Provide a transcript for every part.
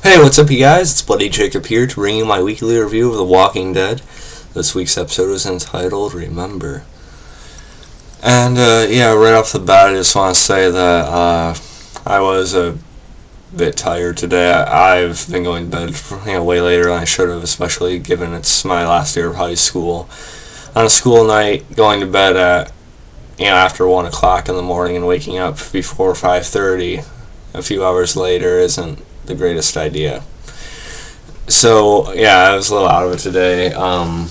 Hey, what's up, you guys? It's Bloody Jacob here to bring you my weekly review of The Walking Dead. This week's episode is entitled Remember. And, right off the bat, I just want to say that I was a bit tired today. I've been going to bed way later than I should have, especially given it's my last year of high school. On a school night, going to bed at, after 1 o'clock in the morning and waking up before 5:30 a few hours later isn't the greatest idea. So, I was a little out of it today. I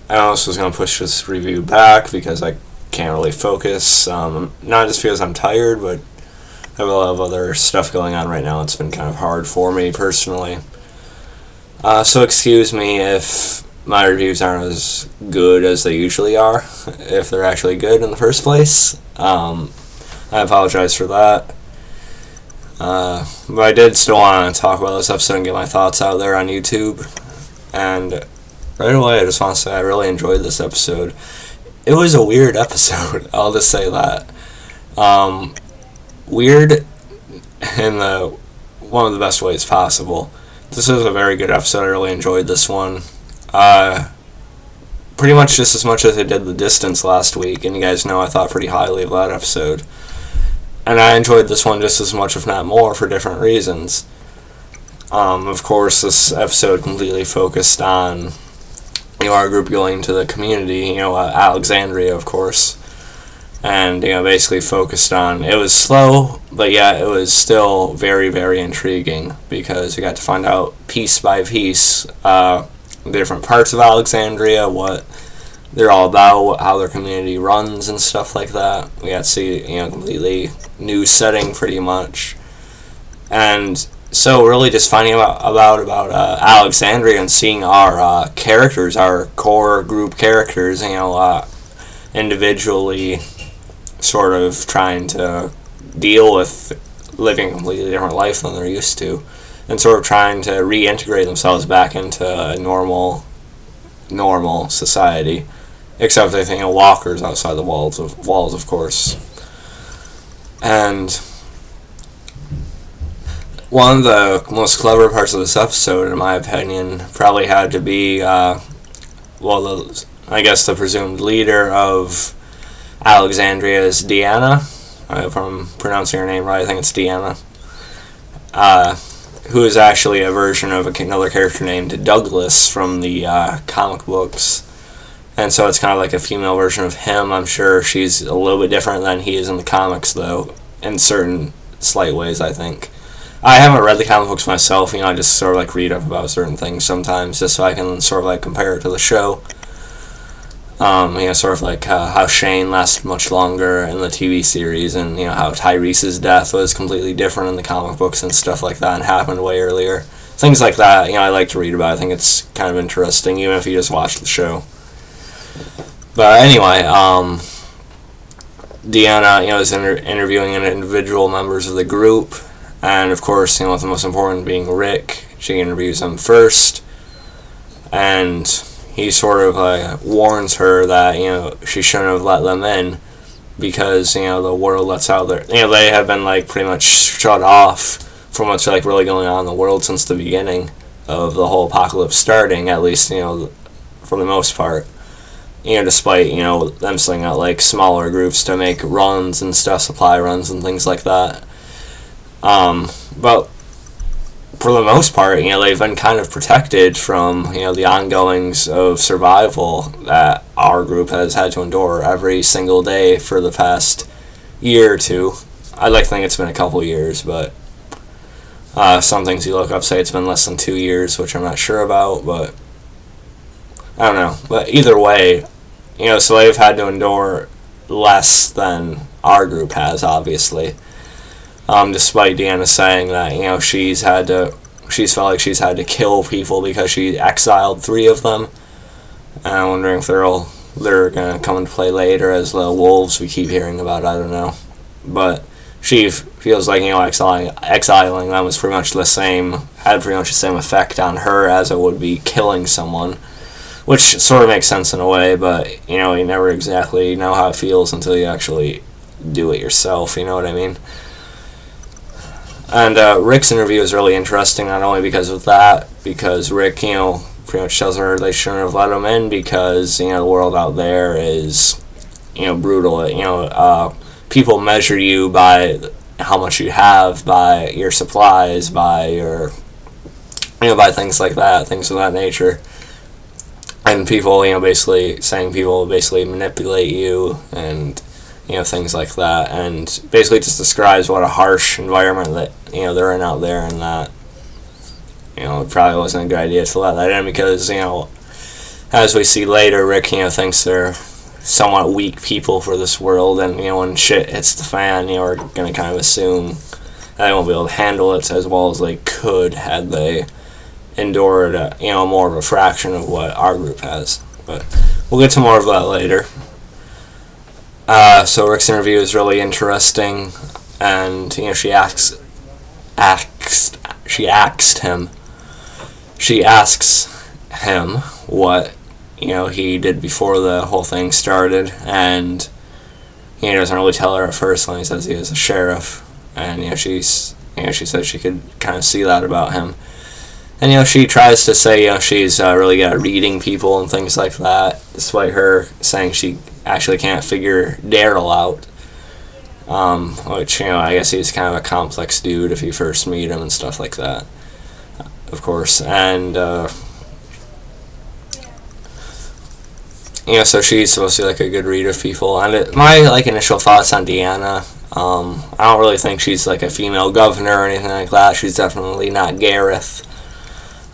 also was going to push this review back because I can't really focus. Not just because I'm tired, but I have a lot of other stuff going on right now. It's been kind of hard for me personally. So excuse me if my reviews aren't as good as they usually are, if they're actually good in the first place. I apologize for that. But I did still want to talk about this episode and get my thoughts out there on YouTube. And right away, I just want to say I really enjoyed this episode. It was a weird episode, I'll just say that. Weird in one of the best ways possible. This was a very good episode. I really enjoyed this one. Pretty much just as much as I did The Distance last week, and you guys know I thought pretty highly of that episode. And I enjoyed this one just as much, if not more, for different reasons. Of course, this episode completely focused on, our group going to the community, Alexandria, of course. And, basically focused on, it was slow, but yet it was still very, very intriguing, because we got to find out piece by piece, the different parts of Alexandria, what they're all about, how their community runs and stuff like that. We got to see, completely new setting pretty much. And so really just finding about Alexandria and seeing our characters, our core group characters, individually sort of trying to deal with living a completely different life than they're used to, and sort of trying to reintegrate themselves back into a normal society. Except they think of walkers outside the walls, of course. And one of the most clever parts of this episode, in my opinion, probably had to be, I guess the presumed leader of Alexandria is Deanna. If I'm pronouncing her name right, I think it's Deanna. Who is actually a version of another character named Douglas from the comic books. And so it's kind of like a female version of him. I'm sure she's a little bit different than he is in the comics, though, in certain slight ways, I think. I haven't read the comic books myself, I just sort of read up about certain things sometimes, just so I can sort of compare it to the show. Sort of how Shane lasted much longer in the TV series, and, how Tyrese's death was completely different in the comic books and stuff like that, and happened way earlier. Things like that, I like to read about. I think it's kind of interesting, even if you just watch the show. But anyway, Deanna, is interviewing individual members of the group, and of course, with the most important being Rick, she interviews him first, and he sort of warns her that, she shouldn't have let them in, because, the world that's out there, they have been, pretty much shut off from what's, really going on in the world since the beginning of the whole apocalypse starting, at least, for the most part. Despite, them sending out, smaller groups to make runs and stuff, supply runs and things like that. But for the most part, they've been kind of protected from, the ongoings of survival that our group has had to endure every single day for the past year or two. I'd like to think it's been a couple years, but some things you look up say it's been less than 2 years, which I'm not sure about, but I don't know. But either way, so they've had to endure less than our group has, obviously. Despite Deanna saying that, she's felt like she's had to kill people because she exiled 3 of them. And I'm wondering if they're going to come into play later as the wolves we keep hearing about, I don't know. But she feels like, exiling them was pretty much the same, had pretty much the same effect on her as it would be killing someone. Which sort of makes sense in a way, but, you never exactly know how it feels until you actually do it yourself, you know what I mean? And Rick's interview is really interesting, not only because of that, because Rick, pretty much tells her they shouldn't have let him in because, the world out there is, brutal. People measure you by how much you have, by your supplies, by your, by things like that, things of that nature. And people, basically saying people basically manipulate you and, things like that. And basically just describes what a harsh environment that, they're in out there, and that, it probably wasn't a good idea to let that in because, as we see later, Rick, thinks they're somewhat weak people for this world, and, when shit hits the fan, we're going to kind of assume that they won't be able to handle it as well as they could had they endured more of a fraction of what our group has. But we'll get to more of that later. So Rick's interview is really interesting, and she asks him what he did before the whole thing started, and he doesn't really tell her at first when he says he was a sheriff, and she says she could kind of see that about him. And, she tries to say, she's really good at reading people and things like that, despite her saying she actually can't figure Daryl out. Which, I guess he's kind of a complex dude if you first meet him and stuff like that, of course. And, so she's supposed to be, a good reader of people. And my, initial thoughts on Deanna, I don't really think she's, a female governor or anything like that. She's definitely not Gareth.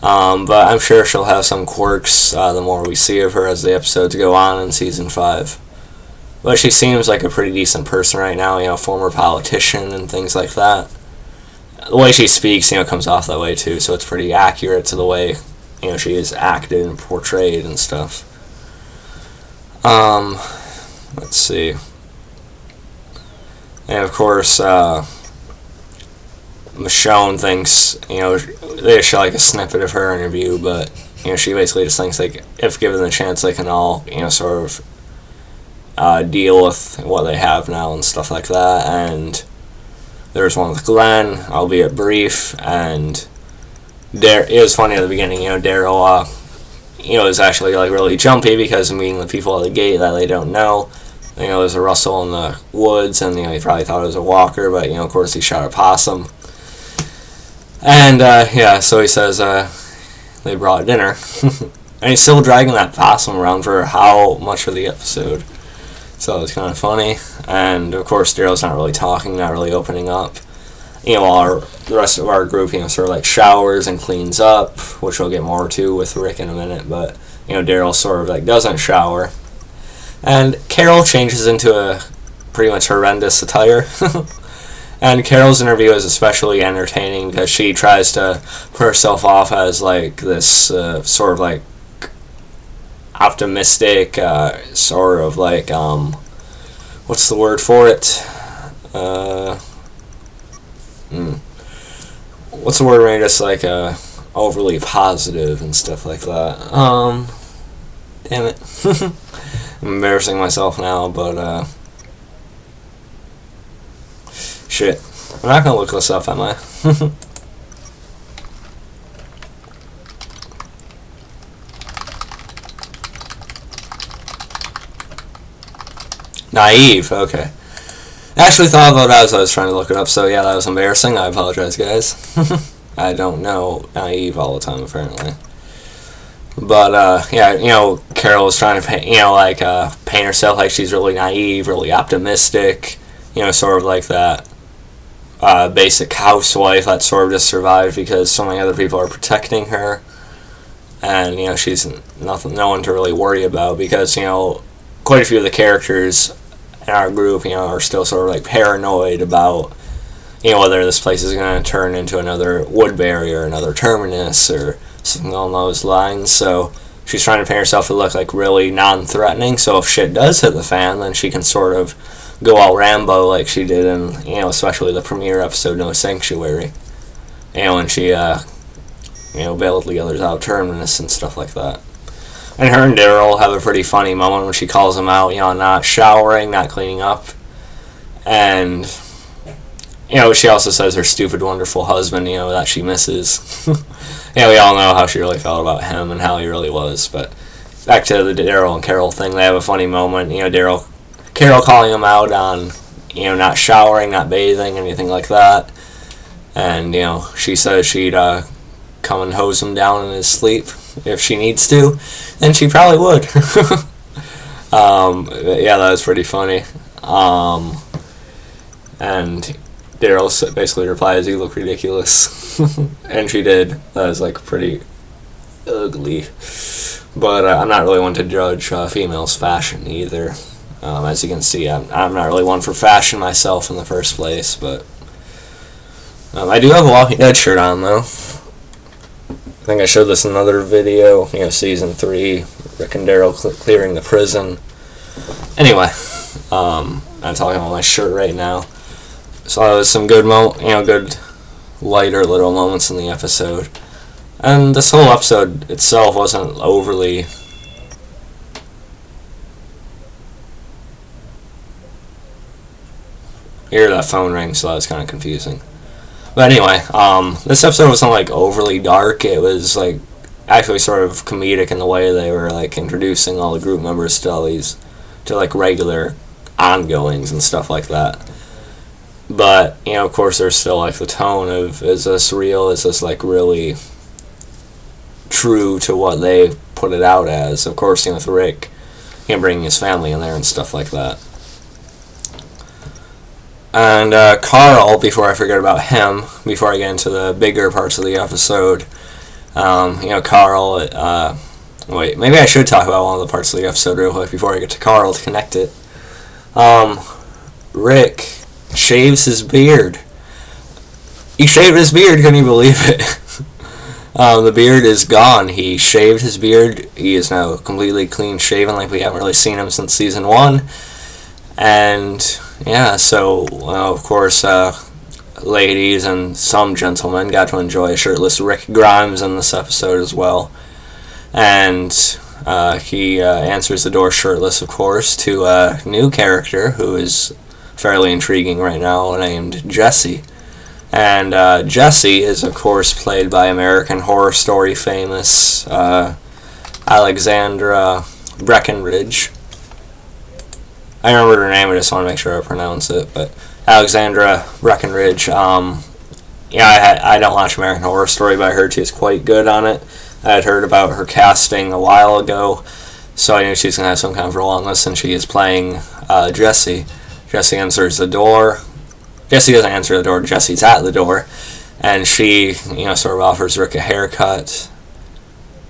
But I'm sure she'll have some quirks the more we see of her as the episodes go on in Season 5. But she seems like a pretty decent person right now, former politician and things like that. The way she speaks, comes off that way too, so it's pretty accurate to the way, she is acted and portrayed and stuff. Let's see. And of course, Michonne thinks, they show a snippet of her interview, but, she basically just thinks, if given the chance, they can all, sort of deal with what they have now and stuff like that. And there's one with Glenn, albeit brief, and it was funny at the beginning, Daryl, is actually, really jumpy because of meeting the people at the gate that they don't know. There's a rustle in the woods, and, he probably thought it was a walker, but, of course he shot a possum. And, so he says, they brought dinner. And he's still dragging that possum around for how much of the episode. So it's kind of funny. And, of course, Daryl's not really talking, not really opening up. While the rest of our group, sort of, showers and cleans up, which we'll get more to with Rick in a minute. But, Daryl sort of, doesn't shower. And Carol changes into a pretty much horrendous attire. And Carol's interview is especially entertaining because she tries to put herself off as this sort of optimistic, sort of what's the word for it? What's the word when you're just overly positive and stuff like that? Damn it. I'm embarrassing myself now, but shit. I'm not gonna look this up, am I? Naive, okay. I actually thought about that as I was trying to look it up, so yeah, that was embarrassing. I apologize, guys. I don't know naive all the time, apparently. But, Carol was trying to paint, paint herself like she's really naive, really optimistic, sort of like that basic housewife that sort of just survived because so many other people are protecting her. And, she's no one to really worry about because, quite a few of the characters in our group, are still sort of paranoid about, whether this place is going to turn into another Woodbury or another Terminus or something along those lines. So she's trying to paint herself to look really non-threatening. So if shit does hit the fan, then she can sort of go all Rambo like she did in, especially the premiere episode, No Sanctuary. When she, bailed the others out of Terminus and stuff like that. And her and Daryl have a pretty funny moment when she calls him out, not showering, not cleaning up. And, she also says her stupid, wonderful husband, that she misses. We all know how she really felt about him and how he really was. But back to the Daryl and Carol thing, they have a funny moment. Carol calling him out on, not showering, not bathing, anything like that. And, she says she'd come and hose him down in his sleep if she needs to. And she probably would. That was pretty funny. And Daryl basically replies, "You look ridiculous." And she did. That was pretty ugly. But I'm not really one to judge females' fashion either. As you can see, I'm not really one for fashion myself in the first place. But I do have a Walking Dead shirt on, though. I think I showed this in another video. Season 3, Rick and Daryl clearing the prison. Anyway, I'm talking about my shirt right now. So there was some good good lighter little moments in the episode. And this whole episode itself wasn't overly... You hear that phone ring, so that was kind of confusing. But anyway, this episode wasn't overly dark. It was actually sort of comedic in the way they were introducing all the group members to regular ongoings and stuff like that. But, of course, there's still the tone of, is this real? Is this really true to what they put it out as? Of course, with Rick, bringing his family in there and stuff like that. And Carl, before I forget about him, before I get into the bigger parts of the episode, Carl, wait, maybe I should talk about one of the parts of the episode real quick before I get to Carl to connect it. Rick shaves his beard. He shaved his beard, can you believe it? The beard is gone. He shaved his beard. He is now completely clean shaven, we haven't really seen him since season 1. And so of course ladies and some gentlemen got to enjoy a shirtless Rick Grimes in this episode as well. And he answers the door shirtless, of course, to a new character who is fairly intriguing right now, named Jesse. And Jesse is, of course, played by American Horror Story famous Alexandria Breckenridge. I remembered her name, I just want to make sure I pronounce it, but Alexandria Breckenridge. I don't watch American Horror Story, but I heard she's quite good on it. I had heard about her casting a while ago, so I knew she's going to have some kind of role on this, and she is playing Jesse. Jesse answers the door. Jesse doesn't answer the door, Jesse's at the door, and she, sort of offers Rick a haircut,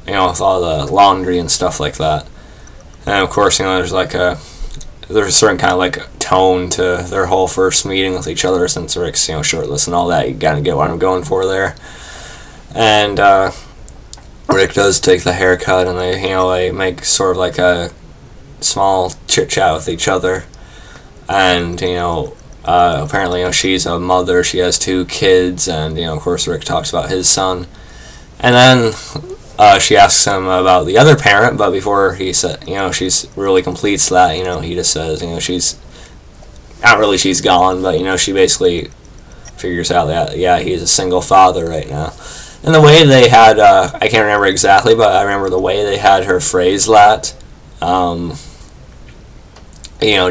with all the laundry and stuff like that. And of course, there's a certain kind of tone to their whole first meeting with each other, since Rick's, shirtless and all that. You gotta get what I'm going for there. And Rick does take the haircut, and they make sort of a small chit chat with each other. And apparently she's a mother, she has 2 kids, and of course Rick talks about his son. And then she asks him about the other parent, but before he said, she's really completes that, he just says, she's not really, she's gone, but she basically figures out that he's a single father right now. And the way they had, I can't remember exactly, but I remember the way they had her phrase that,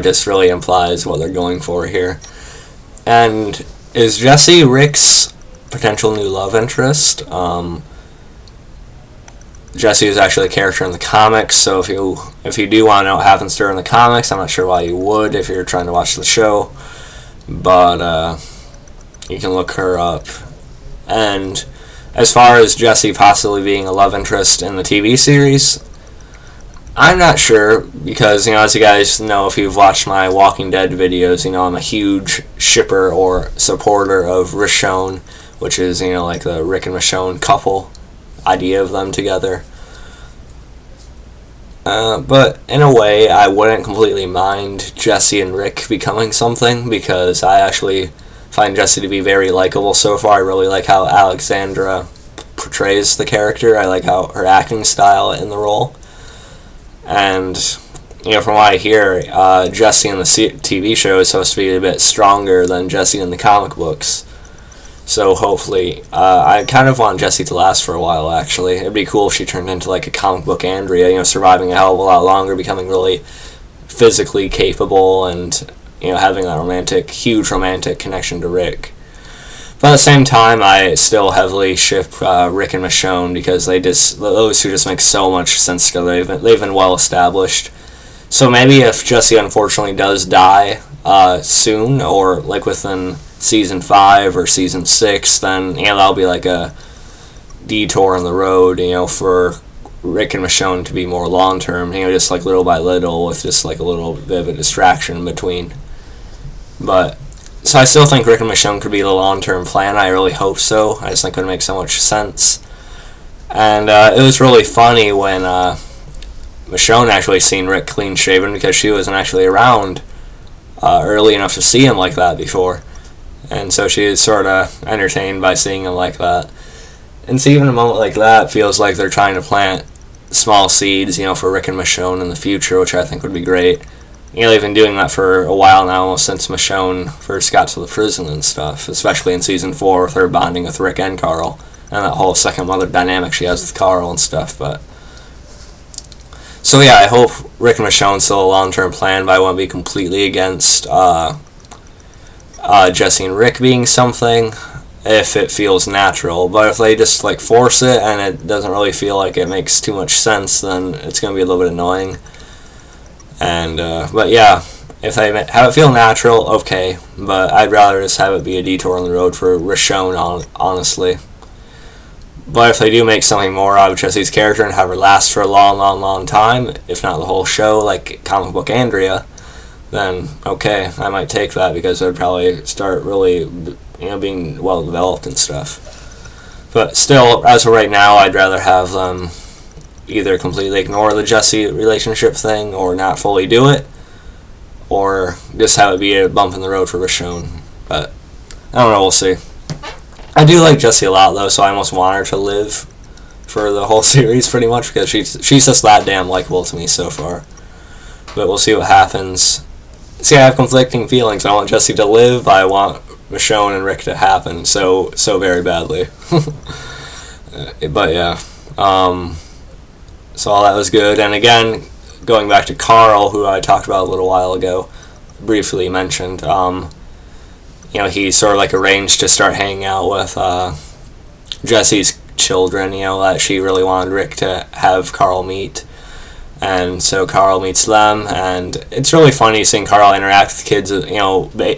just really implies what they're going for here. And is Jesse Rick's potential new love interest? Jesse is actually a character in the comics, so if you do want to know what happens to her in the comics, I'm not sure why you would if you're trying to watch the show, but you can look her up. And as far as Jesse possibly being a love interest in the TV series, I'm not sure, because, as you guys know, if you've watched my Walking Dead videos, I'm a huge shipper or supporter of Michonne, which is, the Rick and Michonne couple idea of them together. But in a way, I wouldn't completely mind Jesse and Rick becoming something, because I actually find Jesse to be very likable so far. I really like how Alexandra portrays the character. I like how her acting style in the role. And from what I hear, Jesse in the TV show is supposed to be a bit stronger than Jesse in the comic books. So hopefully, I kind of want Jesse to last for a while, actually. It'd be cool if she turned into like a comic book Andrea, surviving a hell of a lot longer, becoming really physically capable, and, having that huge romantic connection to Rick. But at the same time, I still heavily ship Rick and Michonne, because those two just make so much sense together. They've been well established. So maybe if Jesse unfortunately does die soon, or like within season 5 or season 6, then that'll be like a detour on the road, for Rick and Michonne to be more long term, just like little by little, with just like a little bit of a distraction in between. But so I still think Rick and Michonne could be the long term plan. I really hope so. I just think it would make so much sense. And it was really funny when Michonne actually seen Rick clean shaven, because she wasn't actually around early enough to see him like that before. And so she is sort of entertained by seeing him like that. And so even a moment like that feels like they're trying to plant small seeds, for Rick and Michonne in the future, which I think would be great. They've been doing that for a while now, almost since Michonne first got to the prison and stuff, especially in season 4 with her bonding with Rick and Carl, and that whole second mother dynamic she has with Carl and stuff. But so yeah, I hope Rick and Michonne's still a long-term plan, but I won't be completely against Jesse and Rick being something if it feels natural. But if they just like force it and it doesn't really feel like it makes too much sense, then it's going to be a little bit annoying. And but yeah, if they have it feel natural, okay, but I'd rather just have it be a detour on the road for Michonne, honestly. But if they do make something more out of Jesse's character and have her last for a long, long, long time, if not the whole show, like comic book Andrea, then okay, I might take that, because it would probably start really, being well developed and stuff. But still, as of right now, I'd rather have them either completely ignore the Jesse relationship thing, or not fully do it, or just have it be a bump in the road for Michonne. But I don't know, we'll see. I do like Jesse a lot, though, so I almost want her to live for the whole series, pretty much, because she's just that damn likable to me so far. But we'll see what happens. See, I have conflicting feelings. I want Jesse to live, but I want Michonne and Rick to happen so very badly. But yeah, so all that was good. And again, going back to Carl, who I talked about a little while ago, briefly mentioned, he sort of like arranged to start hanging out with Jesse's children, that she really wanted Rick to have Carl meet. And so Carl meets them, and it's really funny seeing Carl interact with kids,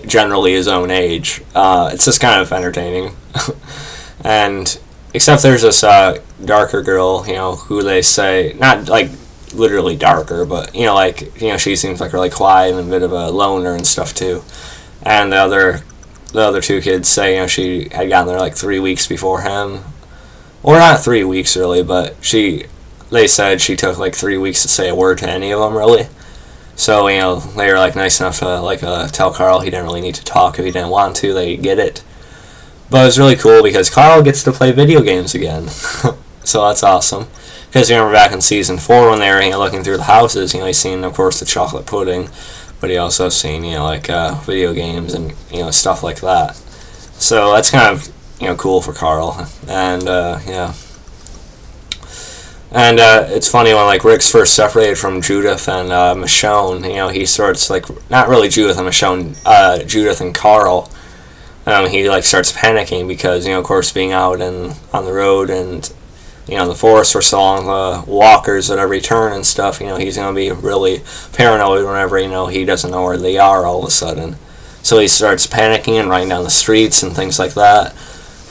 generally his own age. It's just kind of entertaining. And except there's this darker girl, who they say, not like literally darker, but she seems like really quiet and a bit of a loner and stuff too. And the other two kids say, she had gotten there like 3 weeks before him, or not 3 weeks really, but they said she took like 3 weeks to say a word to any of them, really. So, they were like nice enough to tell Carl he didn't really need to talk if he didn't want to. They get it. But it was really cool because Carl gets to play video games again. So that's awesome. Because you remember back in season 4 when they were looking through the houses, he's seen, of course, the chocolate pudding, but he also seen, video games and, stuff like that. So that's kind of, cool for Carl. And, yeah. And it's funny when Rick's first separated from Judith and Michonne, he starts not really Judith and Michonne, Judith and Carl. He starts panicking because of course being out on the road and the forest for so long, the walkers at every turn and stuff. He's gonna be really paranoid whenever he doesn't know where they are all of a sudden. So he starts panicking and running down the streets and things like that.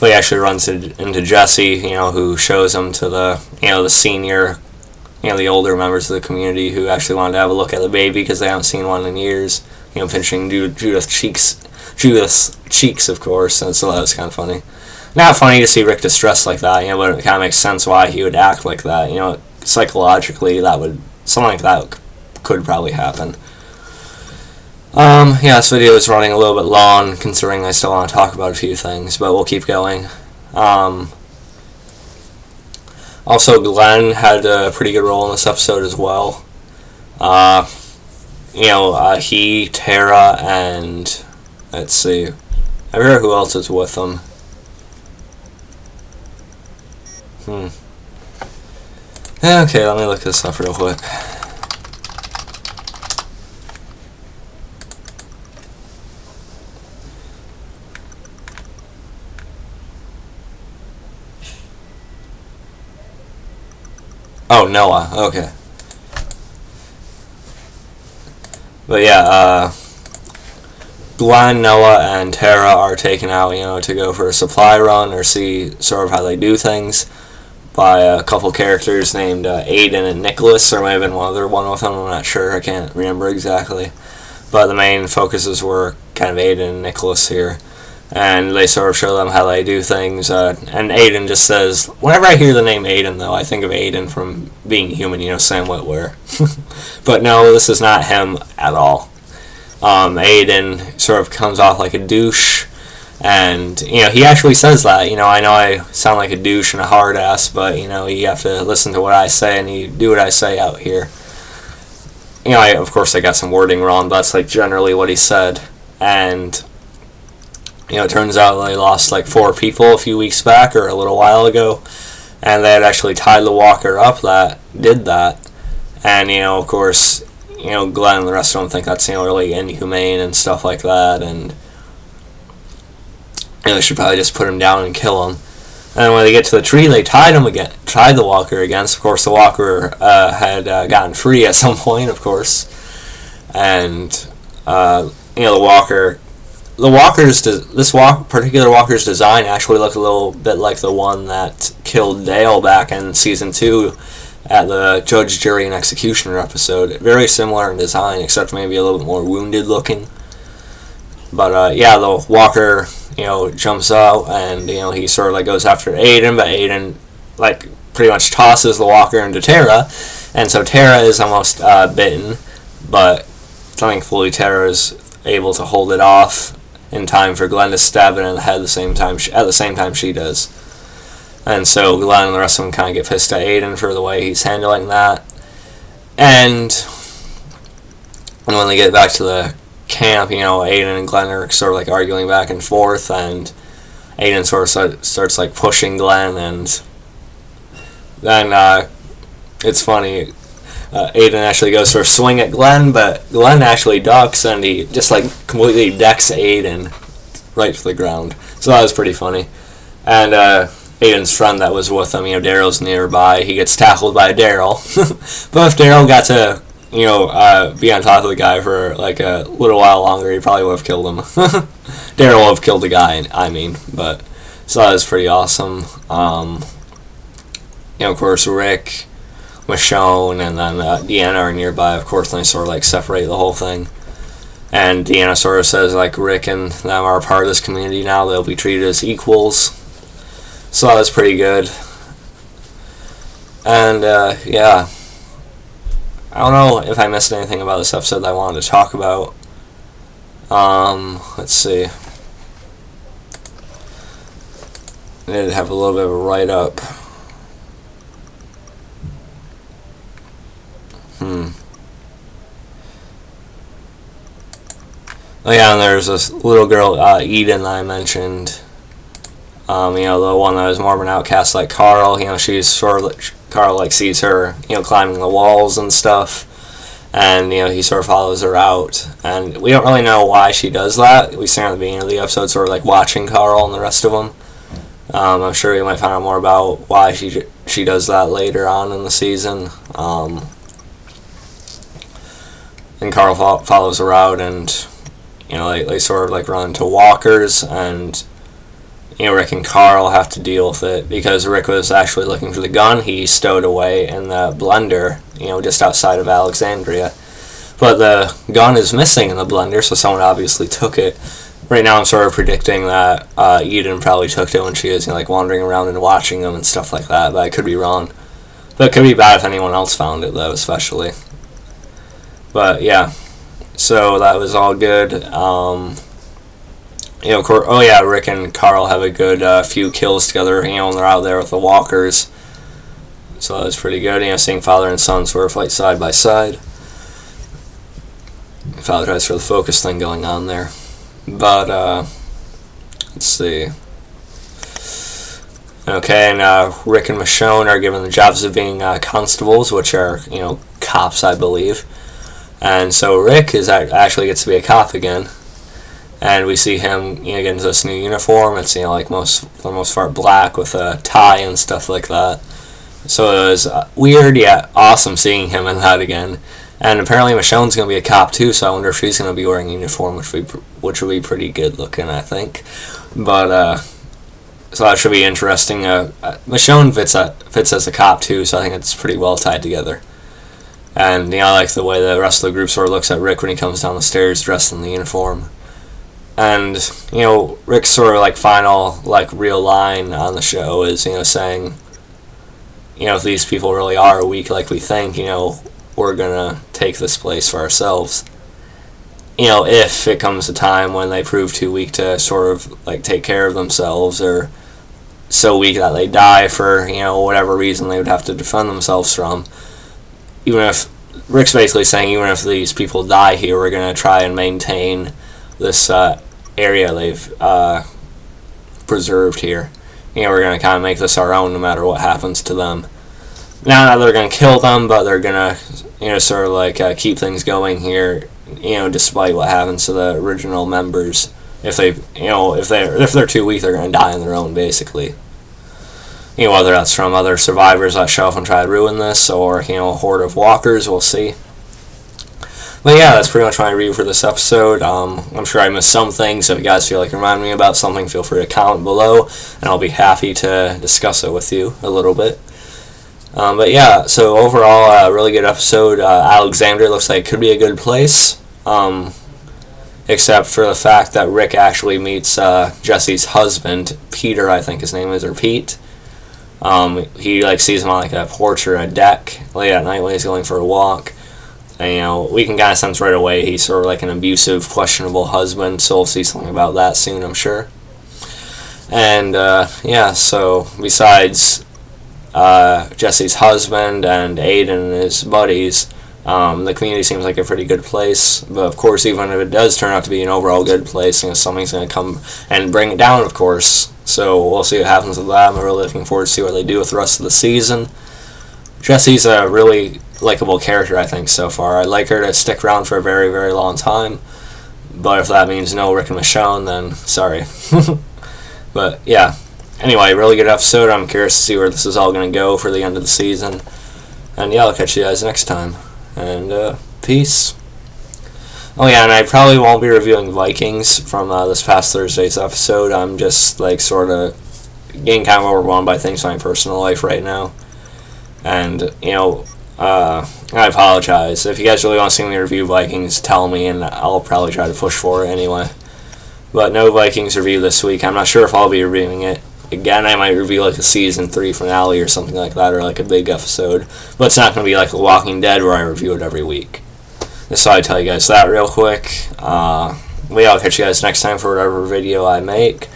But he actually runs into Jesse, who shows him to the senior, the older members of the community who actually wanted to have a look at the baby because they haven't seen one in years. Pinching Judith's cheeks, of course, and so that was kind of funny. Not funny to see Rick distressed like that, but it kind of makes sense why he would act like that. Psychologically, something like that could probably happen. Yeah, this video is running a little bit long, considering I still want to talk about a few things, but we'll keep going. Also, Glenn had a pretty good role in this episode as well. he, Tara, and let's see, I forget who else is with them. Okay, let me look this up real quick. Oh, Noah, okay. But yeah, Glenn, Noah, and Tara are taken out, to go for a supply run or see sort of how they do things by a couple characters named Aiden and Nicholas, or may have been one with them, I'm not sure, I can't remember exactly. But the main focuses were kind of Aiden and Nicholas here. And they sort of show them how they do things. And Aiden just says, whenever I hear the name Aiden, though, I think of Aiden from Being Human, Sam Witwer. But no, this is not him at all. Aiden sort of comes off like a douche. And, he actually says that. I know I sound like a douche and a hard ass, but, you have to listen to what I say and you do what I say out here. Of course I got some wording wrong, but that's, generally what he said. And it turns out they lost 4 people a few weeks back or a little while ago, and they had actually tied the walker up that did that. And of course, Glenn and the rest of them think that's really inhumane and stuff like that, and they should probably just put him down and kill him. And when they get to the tree, they tied the walker again. So of course, the walker had gotten free at some point, of course, and this particular walker's design actually looked a little bit like the one that killed Dale back in season 2 at the Judge, Jury, and Executioner episode. Very similar in design, except maybe a little bit more wounded looking. But the walker, jumps out and he sort of goes after Aiden, but Aiden pretty much tosses the walker into Tara, and so Tara is almost bitten, but thankfully Tara is able to hold it off in time for Glenn to stab it in the head at the same time she does. And so Glenn and the rest of them kind of get pissed at Aiden for the way he's handling that. And when they get back to the camp, Aiden and Glenn are sort of arguing back and forth, and Aiden sort of starts pushing Glenn, and then it's funny. Aiden actually goes for a swing at Glenn, but Glenn actually ducks, and he just completely decks Aiden right to the ground. So that was pretty funny. And Aiden's friend that was with him, Daryl's nearby. He gets tackled by Daryl. But if Daryl got to, be on top of the guy for a little while longer, he probably would have killed him. Daryl would have killed the guy, I mean. But so that was pretty awesome. Of course, Rick, Michonne, and then Deanna are nearby, of course, and they sort of separate the whole thing. And Deanna sort of says Rick and them are a part of this community now, they'll be treated as equals. So that was pretty good. And yeah, I don't know if I missed anything about this episode that I wanted to talk about. Let's see. I did have a little bit of a write-up. Oh yeah, and there's this little girl, Eden, that I mentioned. The one that was more of an outcast like Carl. She's sort of Carl sees her, climbing the walls and stuff, and he sort of follows her out. And we don't really know why she does that. We see her at the beginning of the episode, sort of watching Carl and the rest of them. I'm sure we might find out more about why she does that later on in the season. And Carl follows her out, and they sort of run into walkers, and Rick and Carl have to deal with it because Rick was actually looking for the gun he stowed away in the blender, just outside of Alexandria. But the gun is missing in the blender, so someone obviously took it. Right now I'm sort of predicting that Eden probably took it when she was wandering around and watching them and stuff like that, but I could be wrong. But it could be bad if anyone else found it, though, especially. But yeah, so that was all good. Rick and Carl have a good few kills together, when they're out there with the walkers. So that was pretty good, seeing father and son sort of fight side by side. apologize for the focus thing going on there. But, let's see. Okay, and Rick and Michonne are given the jobs of being constables, which are, cops, I believe. And so Rick actually gets to be a cop again. And we see him, get into this new uniform. It's, for the most part, black with a tie and stuff like that. So it was weird, yet awesome seeing him in that again. And apparently Michonne's going to be a cop too, so I wonder if she's going to be wearing a uniform, which would be pretty good looking, I think. But, so that should be interesting. Michonne fits as a cop too, so I think it's pretty well tied together. And, I like the way the rest of the group sort of looks at Rick when he comes down the stairs dressed in the uniform. And, Rick's sort of, final, real line on the show is, saying, if these people really are weak like we think, we're gonna take this place for ourselves. If it comes a time when they prove too weak to sort of, take care of themselves, or so weak that they die for, whatever reason they would have to defend themselves from. Even if, Rick's basically saying, even if these people die here, we're gonna try and maintain this area they've preserved here. We're going to kind of make this our own no matter what happens to them. Not that they're going to kill them, but they're going to, sort of keep things going here, despite what happens to the original members. If they're too weak, they're going to die on their own, basically. Whether that's from other survivors that show up and try to ruin this, or, a horde of walkers, we'll see. But yeah, that's pretty much my review for this episode. I'm sure I missed some things, so if you guys feel like reminding me about something, feel free to comment below, and I'll be happy to discuss it with you a little bit. But yeah, so overall, a really good episode. Alexandria looks like it could be a good place, except for the fact that Rick actually meets Jesse's husband, Peter, I think his name is, or Pete. He sees him on a porch or a deck late at night when he's going for a walk. And, we can kind of sense right away he's sort of an abusive, questionable husband, so we'll see something about that soon, I'm sure. And, yeah, so besides Jesse's husband and Aiden and his buddies, the community seems like a pretty good place. But, of course, even if it does turn out to be an overall good place, something's going to come and bring it down, of course. So we'll see what happens with that. I'm really looking forward to see what they do with the rest of the season. Jesse's a really likable character, I think, so far. I'd like her to stick around for a very, very long time. But if that means no Rick and Michonne, then sorry. But, yeah. Anyway, really good episode. I'm curious to see where this is all going to go for the end of the season. And, yeah, I'll catch you guys next time. And, peace. Oh, yeah, and I probably won't be reviewing Vikings from this past Thursday's episode. I'm just, sort of getting kind of overwhelmed by things in my personal life right now. And, I apologize. If you guys really want to see me review Vikings, tell me, and I'll probably try to push for it anyway. But no Vikings review this week. I'm not sure if I'll be reviewing it again. I might review a season 3 finale or something like that, or a big episode. But it's not going to be The Walking Dead where I review it every week. Just thought I'd tell you guys that real quick. But yeah, I'll catch you guys next time for whatever video I make.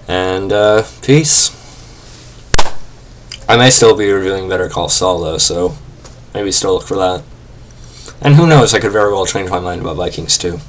And peace. I may still be reviewing Better Call Saul, though, so maybe still look for that. And who knows, I could very well change my mind about Vikings, too.